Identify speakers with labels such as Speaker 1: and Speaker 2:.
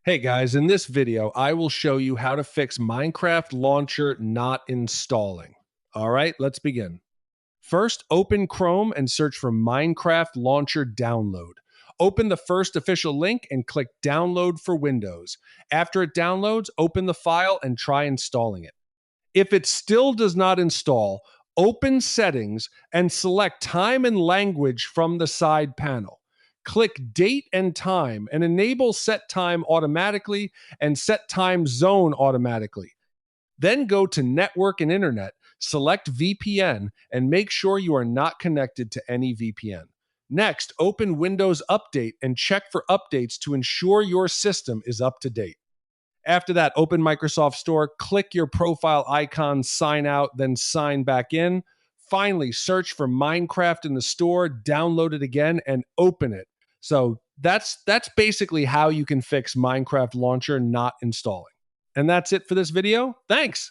Speaker 1: Hey guys, in this video, I will show you how to fix Minecraft Launcher not installing. All right, let's begin. First, open Chrome and search for Minecraft Launcher Download. Open the first official link and click Download for Windows. After it downloads, open the file and try installing it. If it still does not install, open Settings and select Time and Language from the side panel. Click Date and Time and enable Set Time automatically and Set Time Zone automatically. Then go to Network and Internet, select VPN, and make sure you are not connected to any VPN. Next, open Windows Update and check for updates to ensure your system is up to date. After that, open Microsoft Store, click your profile icon, sign out, then sign back in. Finally, search for Minecraft in the store, download it again, and open it. So that's basically how you can fix Minecraft Launcher not installing. And that's it for this video. Thanks.